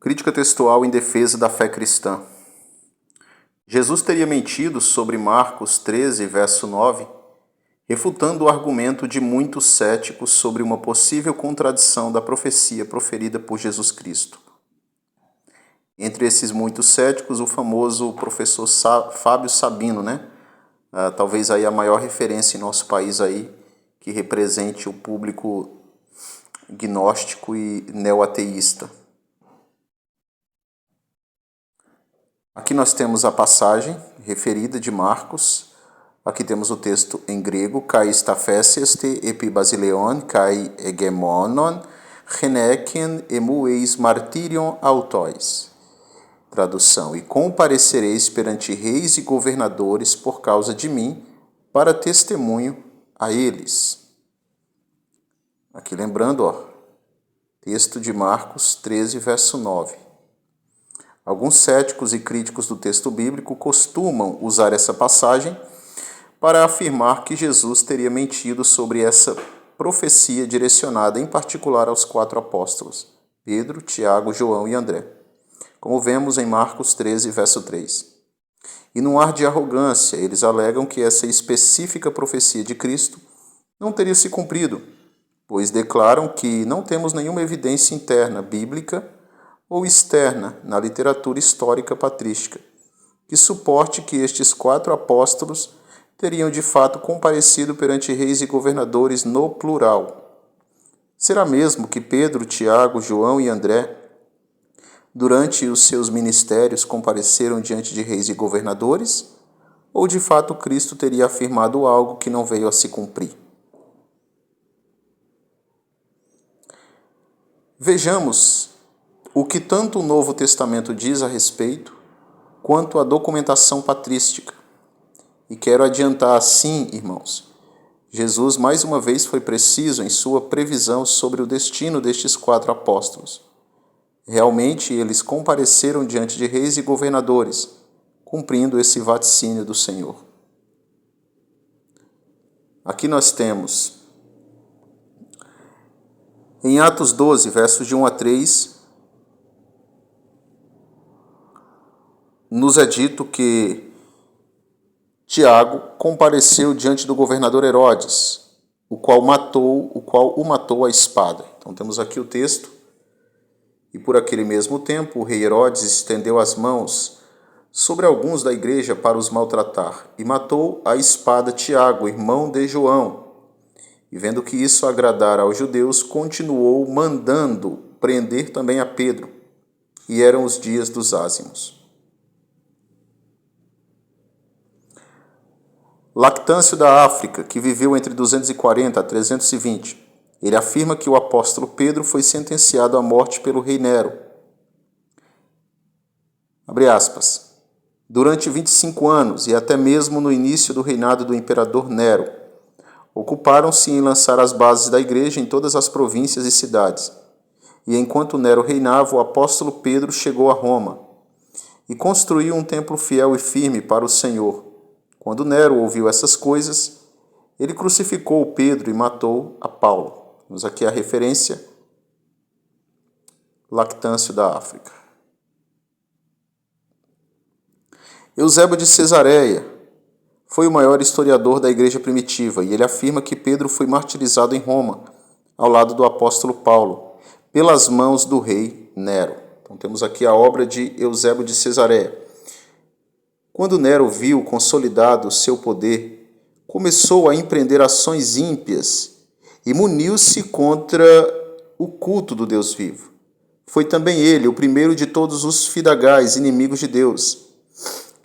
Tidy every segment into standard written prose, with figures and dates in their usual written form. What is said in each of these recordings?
Crítica textual em defesa da fé cristã. Jesus teria mentido sobre Marcos 13, verso 9, refutando o argumento de muitos céticos sobre uma possível contradição da profecia proferida por Jesus Cristo. Entre esses muitos céticos, o famoso professor Fábio Sabino, talvez aí a maior referência em nosso país aí, que represente o público gnóstico e neoateísta. Aqui nós temos a passagem referida de Marcos. Aqui temos o texto em grego, kai stafesieste epi basileon kai hegemonon geneken emueis martyrion autois. Tradução: e comparecereis perante reis e governadores por causa de mim, para testemunho a eles. Aqui lembrando, texto de Marcos 13, verso 9. Alguns céticos e críticos do texto bíblico costumam usar essa passagem para afirmar que Jesus teria mentido sobre essa profecia direcionada em particular aos 4 apóstolos, Pedro, Tiago, João e André, como vemos em Marcos 13, verso 3. E num ar de arrogância, eles alegam que essa específica profecia de Cristo não teria se cumprido, pois declaram que não temos nenhuma evidência interna bíblica ou externa na literatura histórica patrística, que suporte que estes 4 apóstolos teriam de fato comparecido perante reis e governadores no plural. Será mesmo que Pedro, Tiago, João e André, durante os seus ministérios, compareceram diante de reis e governadores? Ou de fato Cristo teria afirmado algo que não veio a se cumprir? Vejamos o que tanto o Novo Testamento diz a respeito, quanto a documentação patrística. E quero adiantar assim, irmãos, Jesus mais uma vez foi preciso em sua previsão sobre o destino destes 4 apóstolos. Realmente eles compareceram diante de reis e governadores, cumprindo esse vaticínio do Senhor. Aqui nós temos, em Atos 12, versos de 1 a 3, nos é dito que Tiago compareceu diante do governador Herodes, o qual o matou à espada. Então temos aqui o texto. E por aquele mesmo tempo o rei Herodes estendeu as mãos sobre alguns da igreja para os maltratar, e matou à espada Tiago, irmão de João. E vendo que isso agradara aos judeus, continuou mandando prender também a Pedro. E eram os dias dos ázimos. Lactâncio da África, que viveu entre 240 a 320, ele afirma que o apóstolo Pedro foi sentenciado à morte pelo rei Nero. Abre aspas. Durante 25 anos e até mesmo no início do reinado do imperador Nero, ocuparam-se em lançar as bases da igreja em todas as províncias e cidades. E enquanto Nero reinava, o apóstolo Pedro chegou a Roma e construiu um templo fiel e firme para o Senhor. Quando Nero ouviu essas coisas, ele crucificou Pedro e matou a Paulo. Temos aqui a referência, Lactâncio da África. Eusébio de Cesareia foi o maior historiador da igreja primitiva e ele afirma que Pedro foi martirizado em Roma, ao lado do apóstolo Paulo, pelas mãos do rei Nero. Então temos aqui a obra de Eusébio de Cesareia. Quando Nero viu consolidado o seu poder, começou a empreender ações ímpias e muniu-se contra o culto do Deus vivo. Foi também ele o primeiro de todos os fidagais inimigos de Deus,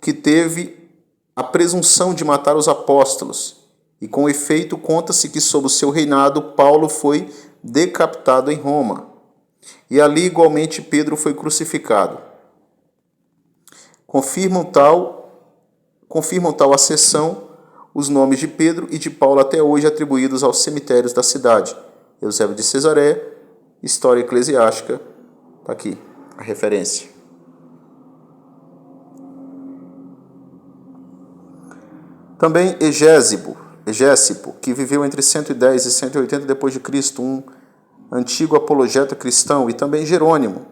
que teve a presunção de matar os apóstolos, e com efeito conta-se que sob o seu reinado Paulo foi decapitado em Roma, e ali igualmente Pedro foi crucificado. Confirmam tal acessão os nomes de Pedro e de Paulo até hoje atribuídos aos cemitérios da cidade. Eusébio de Cesareia, História Eclesiástica, está aqui a referência. Também Egésipo, que viveu entre 110 e 180 d.C., um antigo apologeta cristão, e também Jerônimo,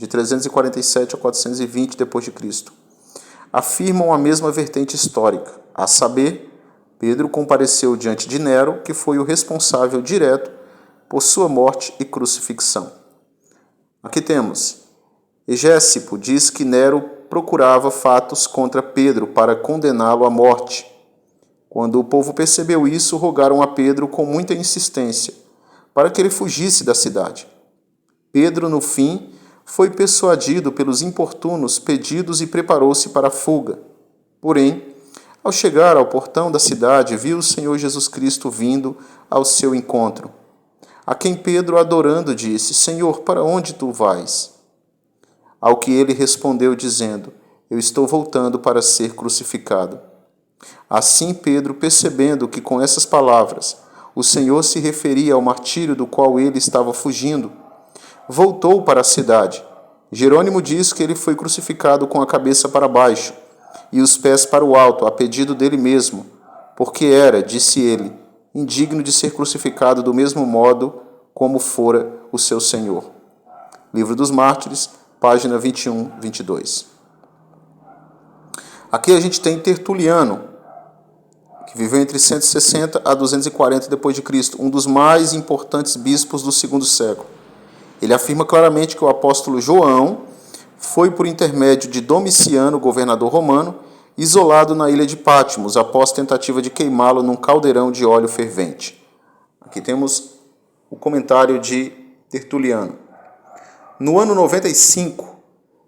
de 347 a 420 d.C., afirmam a mesma vertente histórica, a saber, Pedro compareceu diante de Nero, que foi o responsável direto por sua morte e crucifixão. Aqui temos, Hegésipo diz que Nero procurava fatos contra Pedro para condená-lo à morte. Quando o povo percebeu isso, rogaram a Pedro com muita insistência para que ele fugisse da cidade. Pedro, no fim, foi persuadido pelos importunos pedidos e preparou-se para a fuga. Porém, ao chegar ao portão da cidade, viu o Senhor Jesus Cristo vindo ao seu encontro, a quem Pedro, adorando, disse: Senhor, para onde tu vais? Ao que ele respondeu, dizendo: Eu estou voltando para ser crucificado. Assim Pedro, percebendo que com essas palavras o Senhor se referia ao martírio do qual ele estava fugindo, voltou para a cidade. Jerônimo diz que ele foi crucificado com a cabeça para baixo e os pés para o alto, a pedido dele mesmo, porque era, disse ele, indigno de ser crucificado do mesmo modo como fora o seu Senhor. Livro dos Mártires, página 21, 22. Aqui a gente tem Tertuliano, que viveu entre 160 a 240 d.C., um dos mais importantes bispos do segundo século. Ele afirma claramente que o apóstolo João foi, por intermédio de Domiciano, governador romano, isolado na ilha de Patmos, após tentativa de queimá-lo num caldeirão de óleo fervente. Aqui temos o comentário de Tertuliano. No ano 95,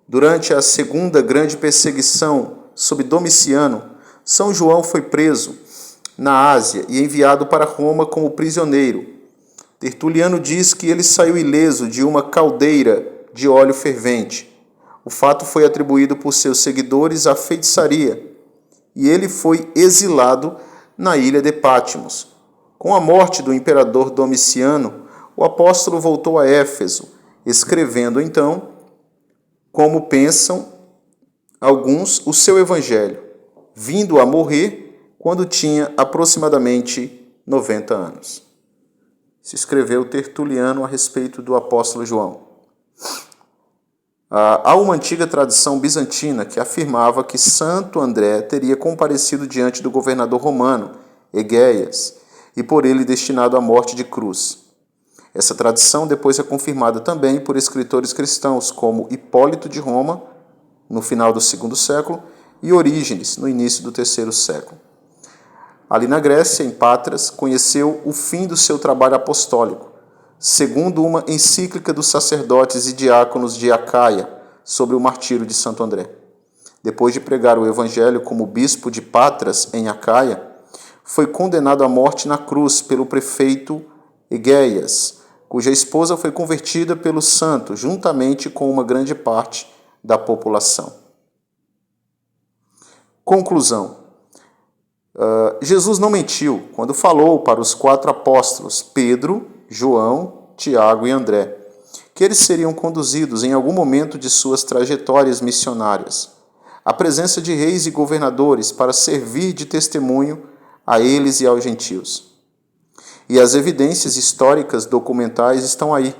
durante a segunda grande perseguição sob Domiciano, São João foi preso na Ásia e enviado para Roma como prisioneiro. Tertuliano diz que ele saiu ileso de uma caldeira de óleo fervente. O fato foi atribuído por seus seguidores à feitiçaria, e ele foi exilado na ilha de Patmos. Com a morte do imperador Domiciano, o apóstolo voltou a Éfeso, escrevendo então, como pensam alguns, o seu evangelho, vindo a morrer quando tinha aproximadamente 90 anos. Se escreveu Tertuliano a respeito do apóstolo João. Há uma antiga tradição bizantina que afirmava que Santo André teria comparecido diante do governador romano, Egéias, e por ele destinado à morte de cruz. Essa tradição depois é confirmada também por escritores cristãos como Hipólito de Roma, no final do segundo século, e Orígenes, no início do terceiro século. Ali na Grécia, em Patras, conheceu o fim do seu trabalho apostólico, segundo uma encíclica dos sacerdotes e diáconos de Acaia sobre o martírio de Santo André. Depois de pregar o evangelho como bispo de Patras, em Acaia, foi condenado à morte na cruz pelo prefeito Egéias, cuja esposa foi convertida pelo santo, juntamente com uma grande parte da população. Conclusão. Jesus não mentiu quando falou para os 4 apóstolos, Pedro, João, Tiago e André, que eles seriam conduzidos em algum momento de suas trajetórias missionárias à presença de reis e governadores para servir de testemunho a eles e aos gentios. E as evidências históricas documentais estão aí,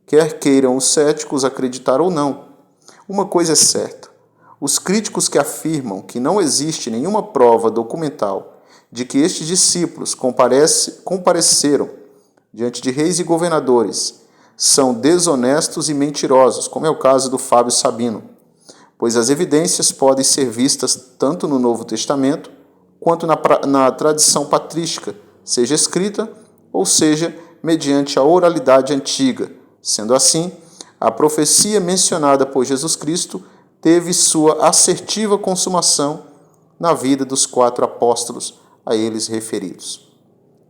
quer queiram os céticos acreditar ou não. Uma coisa é certa. Os críticos que afirmam que não existe nenhuma prova documental de que estes discípulos compareceram diante de reis e governadores são desonestos e mentirosos, como é o caso do Fábio Sabino, pois as evidências podem ser vistas tanto no Novo Testamento quanto na tradição patrística, seja escrita ou seja mediante a oralidade antiga. Sendo assim, a profecia mencionada por Jesus Cristo teve sua assertiva consumação na vida dos 4 apóstolos a eles referidos.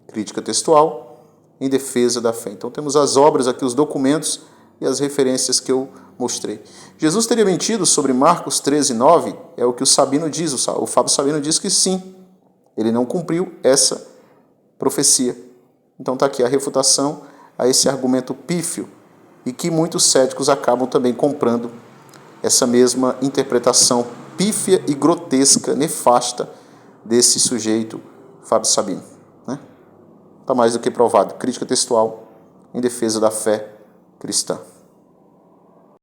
Crítica textual em defesa da fé. Então temos as obras aqui, os documentos e as referências que eu mostrei. Jesus teria mentido sobre Marcos 13:9? É o que o Sabino diz, o Fábio Sabino diz que sim. Ele não cumpriu essa profecia. Então está aqui a refutação a esse argumento pífio e que muitos céticos acabam também comprando essa mesma interpretação pífia e grotesca, nefasta desse sujeito, Fábio Sabino. Está mais do que provado. Crítica textual em defesa da fé cristã.